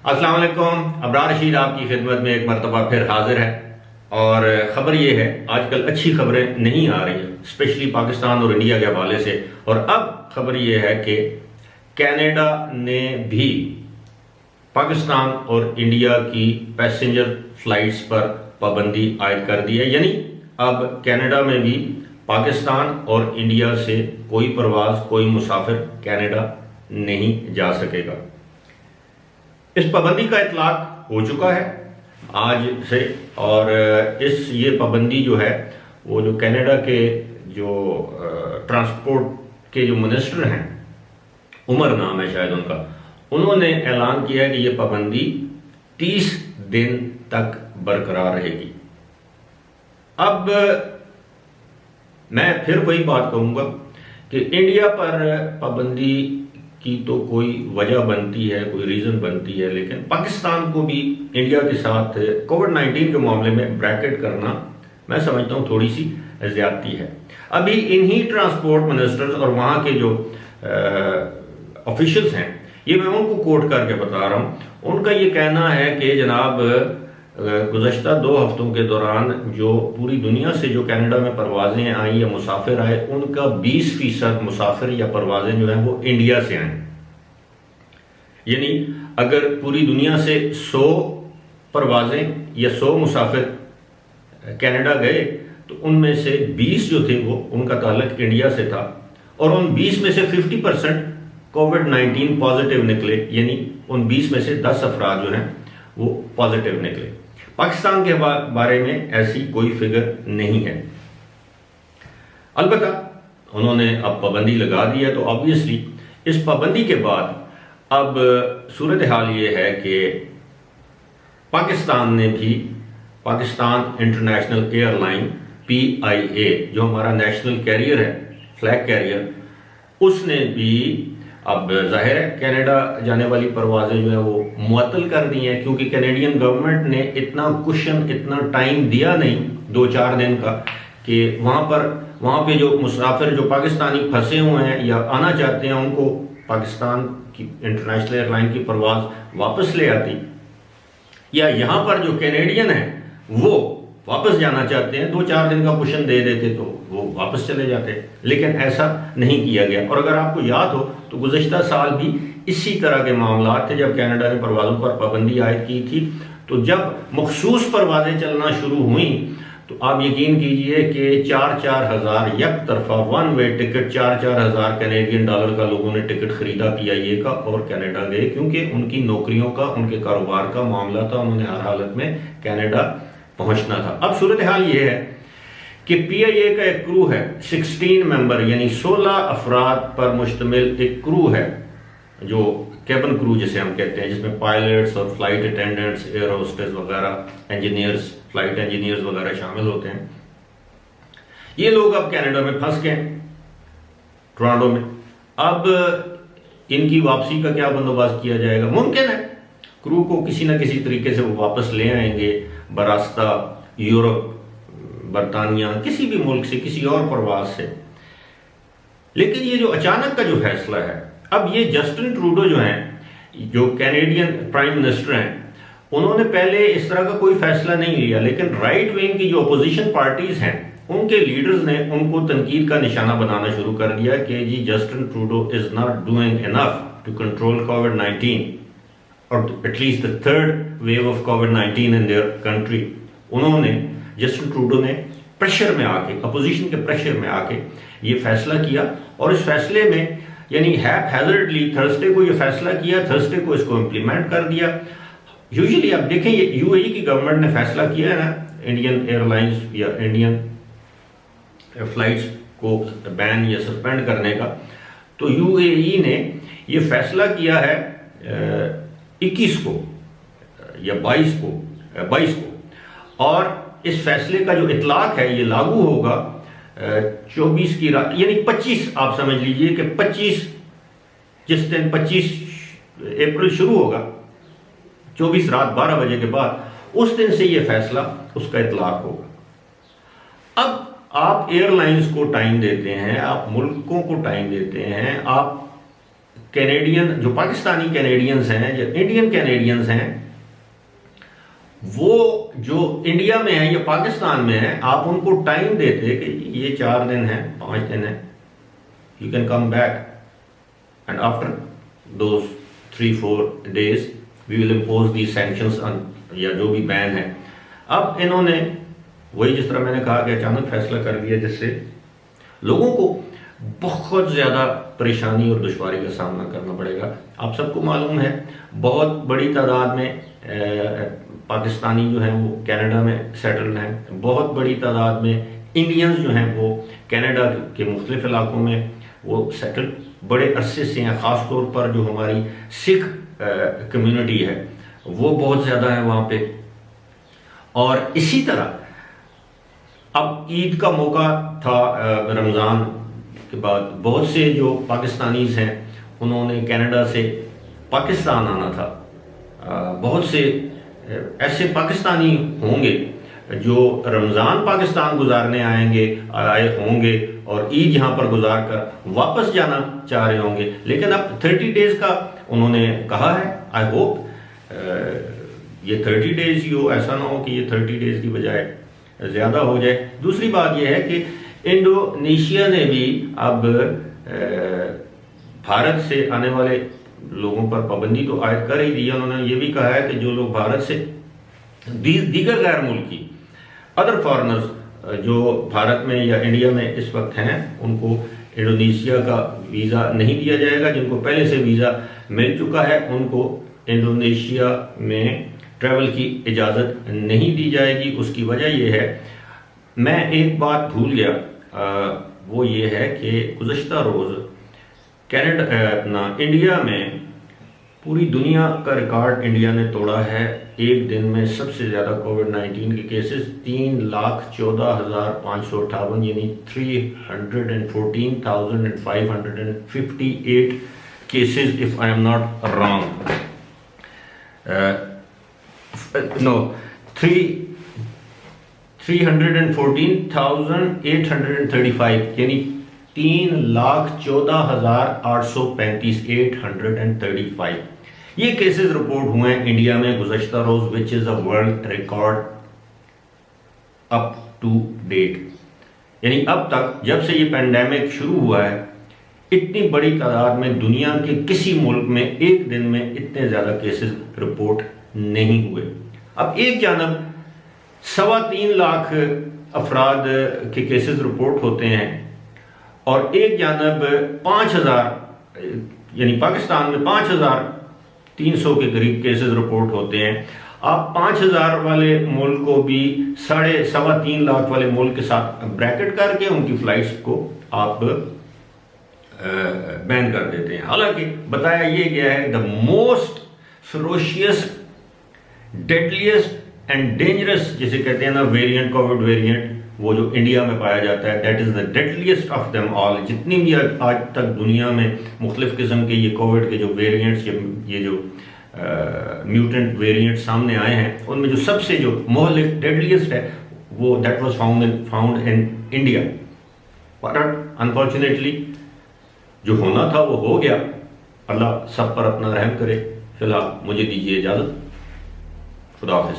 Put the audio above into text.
السلام علیکم. ابرار رشید آپ کی خدمت میں ایک مرتبہ پھر حاضر ہے. اور خبر یہ ہے آج کل اچھی خبریں نہیں آ رہی ہیں اسپیشلی پاکستان اور انڈیا کے حوالے سے. اور اب خبر یہ ہے کہ کینیڈا نے بھی پاکستان اور انڈیا کی پیسنجر فلائٹس پر پابندی عائد کر دی ہے. یعنی اب کینیڈا میں بھی پاکستان اور انڈیا سے کوئی پرواز کوئی مسافر کینیڈا نہیں جا سکے گا. اس پابندی کا اطلاق ہو چکا ہے آج سے. اور یہ پابندی جو ہے وہ جو کینیڈا کے جو ٹرانسپورٹ کے جو منسٹر ہیں، عمر نام ہے شاید ان کا، انہوں نے اعلان کیا ہے کہ یہ پابندی 30 دن تک برقرار رہے گی. اب میں پھر وہی بات کہوں گا کہ انڈیا پر پابندی کی تو کوئی وجہ بنتی ہے، کوئی ریزن بنتی ہے، لیکن پاکستان کو بھی انڈیا کے ساتھ کووڈ-19 کے معاملے میں بریکٹ کرنا میں سمجھتا ہوں تھوڑی سی زیادتی ہے. ابھی انہی ٹرانسپورٹ منسٹرز اور وہاں کے جو آفیشلز ہیں، یہ میں ان کو کوٹ کر کے بتا رہا ہوں، ان کا یہ کہنا ہے کہ جناب گزشتہ 2 ہفتوں کے دوران جو پوری دنیا سے جو کینیڈا میں پروازیں آئیں یا مسافر آئے، ان کا 20% مسافر یا پروازیں جو ہیں وہ انڈیا سے آئیں. یعنی اگر پوری دنیا سے 100 پروازیں یا 100 مسافر کینیڈا گئے تو ان میں سے 20 جو تھے وہ ان کا تعلق انڈیا سے تھا. اور ان 20 میں سے 50% کووڈ-19 پازیٹیو نکلے. یعنی ان 20 میں سے 10 افراد جو ہیں وہ پازیٹیو نکلے. پاکستان کے بارے میں ایسی کوئی فگر نہیں ہے. البتہ انہوں نے اب پابندی لگا دی ہے تو آبویسلی اس پابندی کے بعد اب صورتحال یہ ہے کہ پاکستان نے بھی Pakistan international air line PIA جو ہمارا نیشنل کیریئر ہے، فلیگ کیریئر، اس نے بھی اب ظاہر ہے کینیڈا جانے والی پروازیں جو ہیں وہ معطل کر دی ہیں، کیونکہ کینیڈین گورنمنٹ نے اتنا کشن، اتنا ٹائم دیا نہیں 2-4 دن کا کہ وہاں پہ جو مسافر جو پاکستانی پھنسے ہوئے ہیں یا آنا چاہتے ہیں ان کو پاکستان کی انٹرنیشنل ایئر لائن کی پرواز واپس لے آتی، یا یہاں پر جو کینیڈین ہیں وہ واپس جانا چاہتے ہیں 2-4 دن کا کشن دے دیتے تو وہ واپس چلے جاتے. لیکن ایسا نہیں کیا گیا. اور اگر آپ کو یاد ہو تو گزشتہ سال بھی اسی طرح کے معاملات تھے جب کینیڈا نے پروازوں پر پابندی عائد کی تھی. تو جب مخصوص پروازیں چلنا شروع ہوئیں تو آپ یقین کیجئے کہ 4,000 یک طرفہ one way ticket 4,000 Canadian dollar کا لوگوں نے ٹکٹ خریدا PIA کا اور کینیڈا گئے، کیونکہ ان کی نوکریوں کا، ان کے کاروبار کا معاملہ تھا. انہوں نے ہر حالت میں کینیڈا پہنچنا تھا. اب صورتحال یہ ہے کہ PIA کا ایک کرو ہے 16 ممبر، یعنی 16 افراد پر مشتمل ایک کرو ہے جو کیبن کرو جسے ہم کہتے ہیں، جس میں پائلٹس اور فلائٹ اٹینڈنٹس، ایئر ہوسٹس وغیرہ، انجینئرز، فلائٹ انجینئرز وغیرہ شامل ہوتے ہیں. یہ لوگ اب کینیڈا میں پھنس گئے، ٹورانٹو میں. اب ان کی واپسی کا کیا بندوبست کیا جائے گا؟ ممکن ہے کرو کو کسی نہ کسی طریقے سے وہ واپس لے آئیں گے براستہ یورپ، برطانیہ، کسی بھی ملک سے، کسی اور پرواز سے. لیکن یہ جو اچانک کا جو فیصلہ ہے، اب یہ جسٹن ٹروڈو جو ہیں، جو کینیڈین پرائم منسٹر ہیں، انہوں نے پہلے اس طرح کا کوئی فیصلہ نہیں لیا. لیکن رائٹ ونگ کی جو اپوزیشن پارٹیز ہیں ان کے لیڈرز نے ان کو تنقید کا نشانہ بنانا شروع کر دیا کہ جی Justin Trudeau is not doing enough to control کووڈ-19 اور at least the third wave of COVID-19 in their country. انہوں نے جسٹن ٹروڈو نے پریشر میں آ کے، اپوزیشن کے پریشر میں آ کے یہ فیصلہ کیا. اور اس فیصلے میں یعنی ہیزرڈلی تھرسڈے کو یہ فیصلہ کیا، تھرسڈے کو اس کو امپلیمنٹ کر دیا. یوزلی آپ دیکھیں یہ UAE کی گورنمنٹ نے فیصلہ کیا ہے نا انڈین ایئر لائنز یا انڈین فلائٹس کو بین یا سسپینڈ کرنے کا، تو UAE نے یہ فیصلہ کیا ہے 21 کو یا 22 کو. اور اس فیصلے کا جو اطلاق ہے یہ لاگو ہوگا 24 کی رات، یعنی 25 آپ سمجھ لیجئے کہ 25 جس دن 25 اپریل شروع ہوگا، 24 رات 12 بجے کے بعد اس دن سے یہ فیصلہ اس کا اطلاق ہوگا. اب آپ ایئر لائنز کو ٹائم دیتے ہیں، آپ ملکوں کو ٹائم دیتے ہیں، آپ کینیڈین جو پاکستانی کینیڈینز ہیں، جو انڈین کینیڈینز ہیں، وہ جو انڈیا میں ہیں یا پاکستان میں ہیں، آپ ان کو ٹائم دیتے کہ یہ 4 دن ہیں، 5 دن ہیں، you can come back and after those 3-4 days we will impose the sanctions یا جو بھی بین ہے۔ اب انہوں نے وہی جس طرح میں نے کہا کہ اچانک فیصلہ کر دیا، جس سے لوگوں کو بہت زیادہ پریشانی اور دشواری کا سامنا کرنا پڑے گا۔ آپ سب کو معلوم ہے بہت بڑی تعداد میں پاکستانی جو ہیں وہ کینیڈا میں سیٹلڈ ہیں، بہت بڑی تعداد میں انڈینز جو ہیں وہ کینیڈا کے مختلف علاقوں میں وہ سیٹل بڑے عرصے سے ہیں، خاص طور پر جو ہماری سکھ کمیونٹی ہے وہ بہت زیادہ ہے وہاں پہ۔ اور اسی طرح اب عید کا موقع تھا، رمضان کے بعد بہت سے جو پاکستانیز ہیں انہوں نے کینیڈا سے پاکستان آنا تھا۔ بہت سے ایسے پاکستانی ہوں گے جو رمضان پاکستان گزارنے آئے ہوں گے اور عید یہاں پر گزار کر واپس جانا چاہ رہے ہوں گے، لیکن اب 30 days کا انہوں نے کہا ہے۔ آئی ہوپ یہ 30 days ہی ہو، ایسا نہ ہو کہ یہ 30 days کی بجائے زیادہ ہو جائے۔ دوسری بات یہ ہے کہ انڈونیشیا نے بھی اب بھارت سے آنے والے لوگوں پر پابندی تو عائد کر ہی دی ہے۔ انہوں نے یہ بھی کہا ہے کہ جو لوگ بھارت سے دیگر غیر ملکی ادر فارنرز جو بھارت میں یا انڈیا میں اس وقت ہیں، ان کو انڈونیشیا کا ویزا نہیں دیا جائے گا۔ جن کو پہلے سے ویزا مل چکا ہے ان کو انڈونیشیا میں ٹریول کی اجازت نہیں دی جائے گی۔ اس کی وجہ یہ ہے، میں ایک بات بھول گیا، وہ یہ ہے کہ گزشتہ روز انڈیا میں پوری دنیا کا ریکارڈ انڈیا نے توڑا ہے۔ ایک دن میں سب سے زیادہ کووڈ-19 کے کیسز 3,14,558 یعنی 314,558 cases if I am not wrong. No, 314,835 یعنی 3,14,835 835 یہ کیسز رپورٹ ہوئے ہیں انڈیا میں گزشتہ روز، which is a world record up to date. یعنی اب تک جب سے یہ پینڈیمک شروع ہوا ہے اتنی بڑی تعداد میں دنیا کے کسی ملک میں ایک دن میں اتنے زیادہ کیسز رپورٹ نہیں ہوئے۔ اب ایک جانب 3.25 لاکھ افراد کے کیسز رپورٹ ہوتے ہیں اور ایک جانب 5,000 یعنی پاکستان میں 5,300 کے قریب کیسز رپورٹ ہوتے ہیں۔ آپ 5,000 والے ملک کو بھی 3.25 لاکھ والے ملک کے ساتھ بریکٹ کر کے ان کی فلائٹس کو آپ بین کر دیتے ہیں۔ حالانکہ بتایا یہ گیا ہے the most ferocious, deadliest and dangerous جسے کہتے ہیں نا ویریئنٹ، کووڈ ویریئنٹ، وہ جو انڈیا میں پایا جاتا ہے that is the deadliest of them all۔ جتنی بھی آج تک دنیا میں مختلف قسم کے یہ کووڈ کے جو ویریئنٹس، یہ جو میوٹنٹ ویریئنٹ سامنے آئے ہیں، ان میں جو سب سے جو مہلک ڈیڈلیسٹ ہے وہ that was found in India۔ but unfortunately جو ہونا تھا وہ ہو گیا۔ اللہ سب پر اپنا رحم کرے۔ فی الحال مجھے دیجیے اجازت، خدا حافظ۔